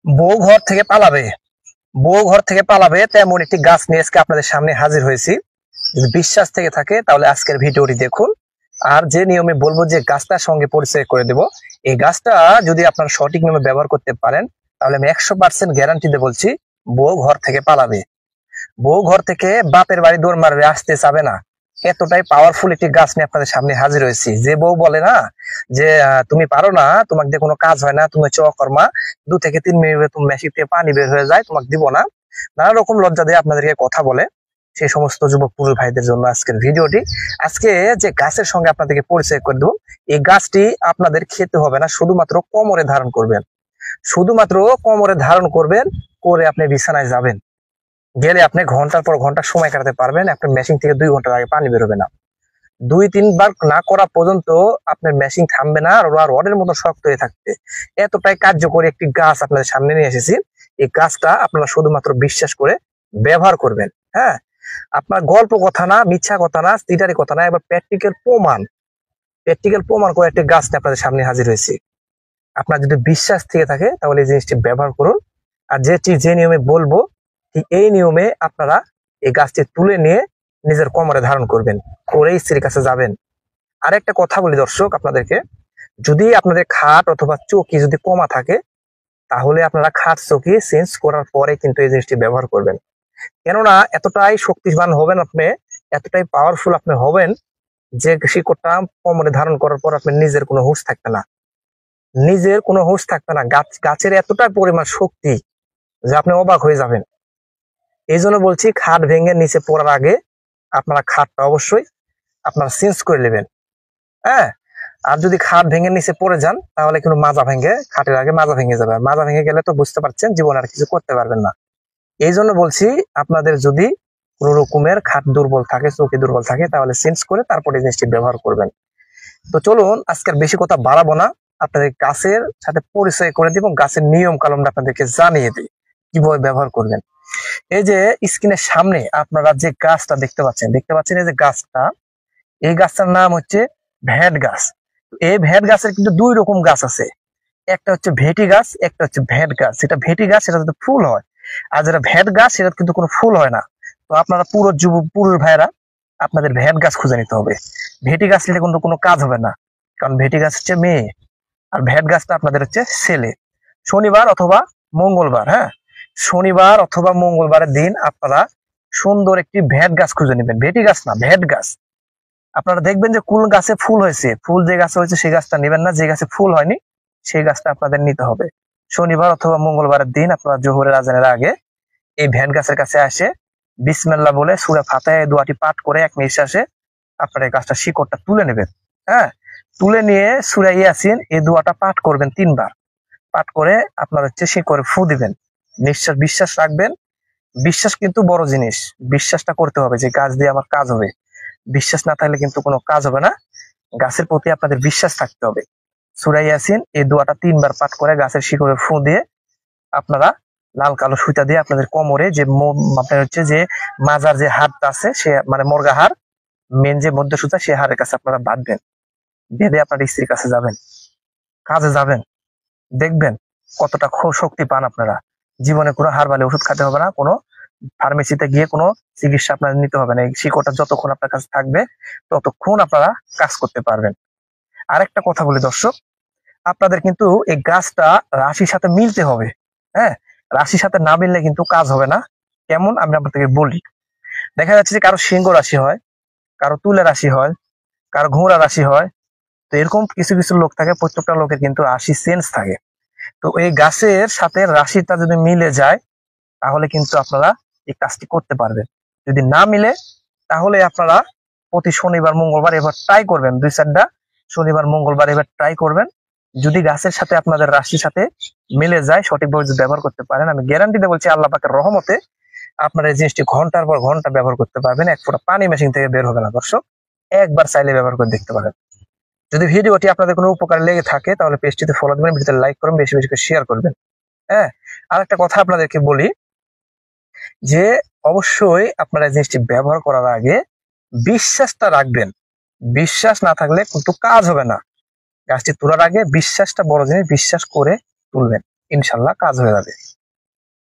বউ ঘর থেকে পালাবে, বউ ঘর থেকে পালাবে তেমন একটি গাছ নিয়ে আজকে আপনাদের সামনে হাজির হয়েছি। যদি বিশ্বাস থেকে থাকে তাহলে আজকের ভিডিওটি দেখুন। আর যে নিয়মে বলবো যে গাছটার সঙ্গে পরিচয় করে দেব, এই গাছটা যদি আপনারা সঠিক নিয়মে ব্যবহার করতে পারেন তাহলে আমি 100% গ্যারান্টিতে বলছি বউ ঘর থেকে পালাবে। বউ ঘর থেকে বাপের বাড়ি দৌড় মারবে, আসতে চাবে না। এতটাই পাওয়ারফুল একটি গাছ নিয়ে আপনাদের সামনে হাজির হয়েছি। যে বউ বলে না যে তুমি পারো না, তোমাকে দিয়ে কোনো কাজ হয় না, তুমি হচ্ছে অকর্মা, 2 থেকে 3 মিনিটে তুমি মেশিন থেকে পানি বের হয়ে যায়, তোমাকে দিব না, নানা রকম লজ্জা দিয়ে আপনাদেরকে কথা বলে, সেই সমস্ত যুবক পুরুষ ভাইদের জন্য আজকের ভিডিওটি। আজকে যে গাছের সঙ্গে আপনাদেরকে পরিচয় করে দেবো, এই গাছটি আপনাদের খেতে হবে না, শুধুমাত্র কোমরে ধারণ করবেন, শুধুমাত্র কোমরে ধারণ করবেন, করে আপনি বিছানায় যাবেন, গেলে আপনি ঘন্টার পর ঘন্টা সময় কাটাতে পারবেন। আপনার মেশিন থেকে 2 ঘন্টার আগে পানি বেরোবে না। 2-3 বার না করা পর্যন্ত আপনার মেশিন থামবে না, আর রডের মতো শক্ত হয়ে থাকবে। এতটাই কার্যকরী একটি গাছ আপনাদের সামনে নিয়ে এসেছি। এই গাছটা আপনারা শুধুমাত্র বিশ্বাস করে ব্যবহার করবেন। হ্যাঁ, আপনার গল্প কথা না, মিথ্যা কথা না, স্টিটারি কথা না, এবার প্র্যাকটিক্যাল প্রমাণ করে একটি গাছ নিয়ে আপনাদের সামনে হাজির হয়েছি। আপনার যদি বিশ্বাস থেকে থাকে তাহলে এই জিনিসটি ব্যবহার করুন। আর যে নিয়মে বলবো ঠিক এই নিয়মে আপনারা এই গাছটি তুলে নিয়ে নিজের কোমরে ধারণ করবেন, করে স্ত্রীর কাছে যাবেন। আর একটা কথা বলি দর্শক আপনাদেরকে, যদি আপনাদের খাট অথবা চৌকি যদি কমা থাকে তাহলে আপনারা খাট চৌকি চেঞ্জ করার পরে কিন্তু এই জিনিসটি ব্যবহার করবেন। কেননা এতটাই শক্তিমান হবেন আপনি, এতটাই পাওয়ারফুল আপনি হবেন যে শিকড়টা কোমরে ধারণ করার পর আপনার নিজের কোনো হুঁশ থাকবে না, নিজের কোনো হুঁশ থাকবে না। গাছের এতটাই পরিমাণ শক্তি যে আপনি অবাক হয়ে যাবেন। এই জন্য বলছি, খাট ভেঙে নিচে পড়ার আগে আপনারা খাটটা অবশ্যই আপনারা চেঞ্জ করে নেবেন। হ্যাঁ, আর যদি খাট ভেঙে নিচে পড়ে যান তাহলে কিন্তু মাজা ভেঙে, খাটের আগে মাজা ভেঙে যাবে, আর মাজা ভেঙে গেলে তো বুঝতে পারছেন জীবনে আর কিছু করতে পারবেন না। এই জন্য বলছি, আপনাদের যদি কোনো রকমের খাট দুর্বল থাকে, চৌকি দুর্বল থাকে, তাহলে চেঞ্জ করে তারপরে এই জিনিসটি ব্যবহার করবেন। তো চলুন আজকের বেশি কথা বাড়াবো না, আপনাদের গাছের সাথে পরিচয় করে দিব, গাছের নিয়ম কানুন আপনাদেরকে জানিয়ে দিই কিভাবে ব্যবহার করবেন। এই যে স্ক্রিনের সামনে আপনারা যে গাছটা দেখতে পাচ্ছেন এই যে গাছটা, এই গাছটার নাম হচ্ছে ভ্যাট গাছ। এই ভ্যাট গাছের কিন্তু 2 রকম গাছ আছে, একটা হচ্ছে ভেটি গাছ, একটা হচ্ছে ভ্যাট গাছ। যেটা ভেটি গাছ সেটা কিন্তু ফুল হয়, আর যেটা ভ্যাট গাছ সেটা কিন্তু কোনো ফুল হয় না। তো আপনারা পুরো পুরুষ ভাইরা আপনাদের ভ্যাট গাছ খুঁজে নিতে হবে। ভেটি গাছ নিলে কিন্তু কোনো কাজ হবে না, কারণ ভেটি গাছ হচ্ছে মেয়ে, আর ভ্যাট গাছটা আপনাদের হচ্ছে ছেলে। শনিবার অথবা মঙ্গলবার, হ্যাঁ, শনিবার অথবা মঙ্গলবারের দিন আপনারা সুন্দর একটি ভ্যাট গাছ খুঁজে নেবেন, ভেটি গাছ না, ভ্যাট গাছ। আপনারা দেখবেন যে কোন গাছে ফুল হয়েছে, ফুল যে গাছে হয়েছে সেই গাছটা নেবেন না, যে গাছে ফুল হয়নি সেই গাছটা আপনাদের নিতে হবে। শনিবার অথবা মঙ্গলবারের দিন আপনারা জোহরের আজানের আগে এই ভ্যাট গাছের কাছে আসে বিসমিল্লাহ বলে সূরা ফাতিহা দোয়াটি পাঠ করে এক নিঃশ্বাসে আপনারা এই গাছটা শিকড়টা তুলে নেবেন। হ্যাঁ, তুলে নিয়ে সূরা ইয়াসিন এই দোয়াটা পাঠ করবেন 3 বার। পাঠ করে আপনার হচ্ছে শিকড়ে ফু দিবেন, বিশ্বাস রাখবেন। বিশ্বাস কিন্তু বড় জিনিস, বিশ্বাসটা করতে হবে যে গাছ দিয়ে আমার কাজ হবে। বিশ্বাস না থাকলে কিন্তু কোনো কাজ হবে না, গাছের প্রতি আপনাদের বিশ্বাস থাকতে হবে। সূরা ইয়াসিন এই দোয়াটা 3 বার পাঠ করে গাছের শিকড়ে ফু দিয়ে আপনারা লাল কালো সুতা দিয়ে আপনাদের কোমরে যে আপনার হচ্ছে যে মাজার যে হাড়টা আছে, সে মানে মর্গা হাড়, মেন যে মধ্য সুতা, সে হাড়ের কাছে আপনারা বাঁধবেন। বেঁধে আপনার স্ত্রীর কাছে যাবেন, কাজে যাবেন, দেখবেন কতটা শক্তি পান আপনারা। জীবনে কোনো হারবালে ওষুধ খেতে হবে না, কোনো ফার্মেসিতে গিয়ে কোনো চিকিৎসা আপনার নিতে হবে না। এই শিকড়টা যতক্ষণ আপনার কাছে থাকবে ততক্ষণ আপনারা কাজ করতে পারবেন। আরেকটা কথা বলি দর্শক, আপনাদের কিন্তু এই গাছটা রাশির সাথে মিলতে হবে। হ্যাঁ, রাশির সাথে না মিললে কিন্তু কাজ হবে না। কেমন আমি আপনাদেরকে বলি, দেখা যাচ্ছে যে কারো সিংহ রাশি হয়, কারো তুলা রাশি হয়, কারো ঘোড়া রাশি হয়। তো এরকম কিছু কিছু লোক থাকে, প্রত্যেকটা লোকের কিন্তু রাশি চেঞ্জ থাকে। তো এই গাছের সাথে রাশিটা যদি মিলে যায় তাহলে কিন্তু আপনারা এই কাজটি করতে পারবেন। যদি না মিলে তাহলে আপনারা প্রতি শনিবার মঙ্গলবার এবার ট্রাই করবেন, 2-4টা শনিবার মঙ্গলবার এবার ট্রাই করবেন। যদি গাছের সাথে আপনাদের রাশির সাথে মিলে যায়, সঠিকভাবে যদি ব্যবহার করতে পারেন, আমি গ্যারান্টি দিয়ে বলছি আল্লাহ পাকের রহমতে আপনারা এই জিনিসটি ঘন্টার পর ঘন্টা ব্যবহার করতে পারবেন, এক ফোঁটা পানি মেশিন থেকে বের হবে না দর্শক। একবার চাইলে ব্যবহার করে দেখতে পারেন। যদি ভিডিওটি আপনাদের কোনো উপকার লেগে থাকে তাহলে পেজটিতে ফলো দিবেন, ভিডিওতে লাইক করবেন, বেশি বেশি করে শেয়ার করবেন। হ্যাঁ, আর একটা কথা আপনাদেরকে বলি যে অবশ্যই আপনারা এই জিনিসটি ব্যবহার করার আগে বিশ্বাসটা রাখবেন। বিশ্বাস না থাকলে কিন্তু কাজ হবে না। গাছটি তোলার আগে বিশ্বাসটা বড় জিনিস, বিশ্বাস করে তুলবেন। ইনশাল্লাহ কাজ হয়ে যাবে।